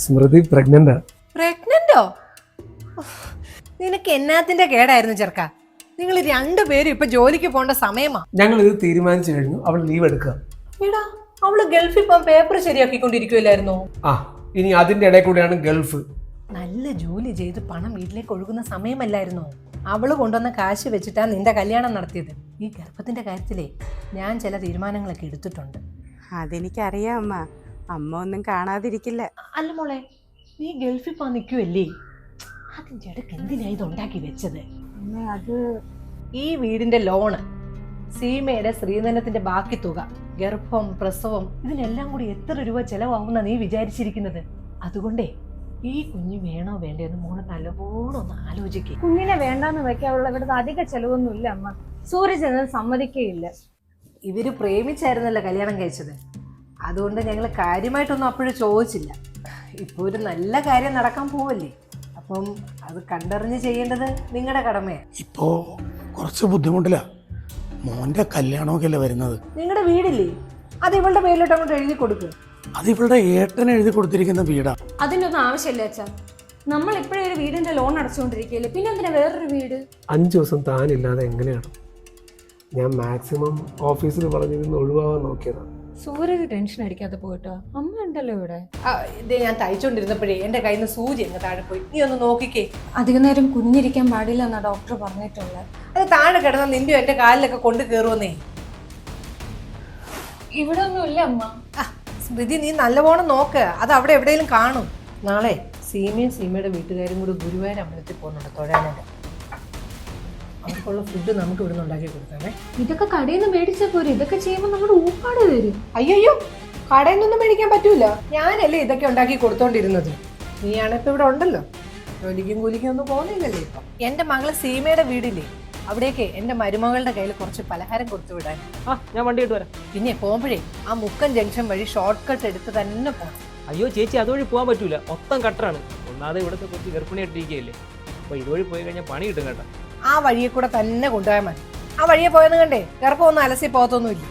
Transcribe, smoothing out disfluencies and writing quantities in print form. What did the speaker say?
സ്മൃതി പ്രഗ്നന്റാ. പ്രഗ്നന്റോ? നിനക്ക് എന്നാത്തിന്റെ കേടായിരുന്നു ചെറുക്ക. നിങ്ങൾ രണ്ടുപേരും ഇപ്പൊ ജോലിക്ക് പോകേണ്ട സമയമാ. ഞങ്ങൾ ഇത് തീരുമാനിച്ചു കഴിഞ്ഞു. അവൾ ലീവ് എടുക്കുക. എടാ, അവള് ഗൾഫിൽ പോകാൻ പേപ്പർ ശരിയാക്കിക്കൊണ്ടിരിക്കുവല്ലായിരുന്നോ? ഇനി അതിന്റെ ഇടയിൽ കൂടെയാണ് ഗൾഫ്. നല്ല ജോലി ചെയ്ത് പണം വീട്ടിലേക്ക് ഒഴുകുന്ന സമയമല്ലായിരുന്നോ? അവള് കൊണ്ടുവന്ന കാശ് വെച്ചിട്ടാ നിന്റെ കല്യാണം നടത്തിയത്. ഈ ഗർഭത്തിന്റെ കാര്യത്തിലേ ഞാൻ ചില തീരുമാനങ്ങളൊക്കെ എടുത്തിട്ടുണ്ട്. അതെനിക്കറിയാം അമ്മ. അമ്മ ഒന്നും കാണാതിരിക്കില്ല. അല്ല മോളെ, നീ ഗൾഫിൽ പോകാൻ നിൽക്കുവല്ലേ? അതിന്റെ ഇടയ്ക്ക് എന്തിനാ ഇത് ഉണ്ടാക്കി വെച്ചത്? അത് ഈ വീടിന്റെ ലോണ്, സീമയുടെ ശ്രീധനത്തിന്റെ ബാക്കി തുക, ഗർഭം, പ്രസവം, ഇതിനെല്ലാം കൂടി എത്ര രൂപ ചെലവാകുന്ന നീ വിചാരിച്ചിരിക്കുന്നത്? അതുകൊണ്ടേ ഈ കുഞ്ഞ് വേണോ വേണ്ടേന്ന് മോള് നല്ലപോലെ ഒന്ന് ആലോചിക്കുക. കുഞ്ഞിനെ വേണ്ടാന്ന് വെക്കാനുള്ള ഇവിടുത്തെ അധിക ചെലവൊന്നുമില്ല അമ്മ. സൂരജ് എന്നത് സമ്മതിക്കുകയില്ല. ഇവര് പ്രേമിച്ചായിരുന്നല്ലോ കല്യാണം കഴിച്ചത്. അതുകൊണ്ട് ഞങ്ങൾ കാര്യമായിട്ടൊന്നും അപ്പോഴും ചോദിച്ചില്ല. ഇപ്പൊ ഒരു നല്ല കാര്യം നടക്കാൻ പോവല്ലേ, അപ്പം അത് കണ്ടറിഞ്ഞ് ചെയ്യേണ്ടത് നിങ്ങളുടെ കടമയാണ്. ഇപ്പോ കുറച്ച് ബുദ്ധിമുട്ടില്ല. മോന്റെ കല്യാണമൊക്കെ അല്ലേ വരുന്നത്. നിങ്ങളുടെ വീടില്ലേ, അത് ഇവളുടെ പേരിലോട്ട് അങ്ങോട്ട് എഴുതി കൊടുക്കുക. അത് ഇവളുടെ ഏട്ടന് എഴുതി കൊടുത്തിരിക്കുന്ന വീടാ. അതിന്റെ ഒന്നും ആവശ്യമില്ല അച്ഛാ. നമ്മൾ ഇപ്പോഴേ ഒരു വീടിന്റെ ലോൺ അടച്ചുകൊണ്ടിരിക്കുകയല്ലേ, പിന്നെ എന്തിനാ വേറൊരു വീട്? 5 ദിവസം താനില്ലാതെ എങ്ങനെയാണ്? ഞാൻ മാക്സിമം ഓഫീസിൽ പറഞ്ഞിരുന്ന് ഒഴിവാകാൻ നോക്കിയതാണ്. സൂരജ് ടെൻഷൻ അടിക്കാതെ പോയിട്ടോ, അമ്മ ഉണ്ടല്ലോ ഇവിടെ. ഇതേ ഞാൻ തയ്ച്ചോണ്ടിരുന്നപ്പോഴേ എന്റെ കയ്യിൽ നിന്ന് സൂചി അങ്ങ് താഴെ പോയി. നീ ഒന്ന് നോക്കിക്കേ. അധിക നേരം കുഞ്ഞിരിക്കാൻ പാടില്ല എന്നാ ഡോക്ടർ പറഞ്ഞിട്ടുള്ളത്. അത് താഴെ കിടന്ന നിന്റെ എന്റെ കാലിലൊക്കെ കൊണ്ട് കയറുമെന്നേ. ഇവിടെ ഒന്നും ഇല്ല അമ്മ. സ്മൃതി, നീ നല്ലവണ്ണം നോക്ക്, അത് അവിടെ എവിടെയെങ്കിലും കാണും. നാളെ സീമയുടെ വീട്ടുകാരും കൂടി ഗുരുവായൂർ അമ്പലത്തിൽ പോകുന്നുണ്ട് തൊഴാനായിട്ട്. അവർക്കുള്ള ഫുഡ് നമുക്ക് ഇവിടെ നിന്ന് ഉണ്ടാക്കി കൊടുക്കാമേ. ഇതൊക്കെ കടയിൽ നിന്ന് മേടിച്ചാൽ പോരെ, ഇതൊക്കെ ചെയ്യുമ്പോൾ നമ്മുടെ ഊപ്പാട് വരും. അയ്യോ, കടയിൽ നിന്നൊന്നും മേടിക്കാൻ പറ്റൂല. ഞാനല്ലേ ഇതൊക്കെ ഉണ്ടാക്കി കൊടുത്തോണ്ടിരുന്നത്. നീയാണിപ്പോ ഇവിടെ ഉണ്ടല്ലോ, ജോലിക്കും കൂലിക്കും ഒന്നും പോകുന്നില്ലല്ലേ ഇപ്പൊ. എന്റെ മകള് സീമയുടെ വീടില്ലേ, അവിടേക്ക് എന്റെ മരുമകളുടെ കയ്യിൽ കുറച്ച് പലഹാരം കൊടുത്തു വിടാൻ. ഞാൻ വണ്ടി ഇട്ട് വരാം. പിന്നെ പോകുമ്പോഴേ ആ മുക്കൻ ജംഗ്ഷൻ വഴി ഷോർട്ട് കട്ട് എടുത്ത് തന്നെ പോകണം. അയ്യോ ചേച്ചി, അതുവഴി പോകാൻ പറ്റൂല, മൊത്തം കട്ടറാണ്. ഒന്നാമത് ഇവിടുത്തെ കുറച്ച് ഗർഭിണിയായിട്ടിരിക്കുകയല്ലേ, അപ്പൊ ഇതുവഴി പോയി കഴിഞ്ഞാൽ പണി കിട്ടും കേട്ടോ. ആ വഴിയെ കൂടെ തന്നെ കൊണ്ടുപോയാൽ മതി. ആ വഴിയെ പോയെന്ന് കണ്ടേ ഗർഭം ഒന്നും അലസി പോകത്തൊന്നുമില്ല.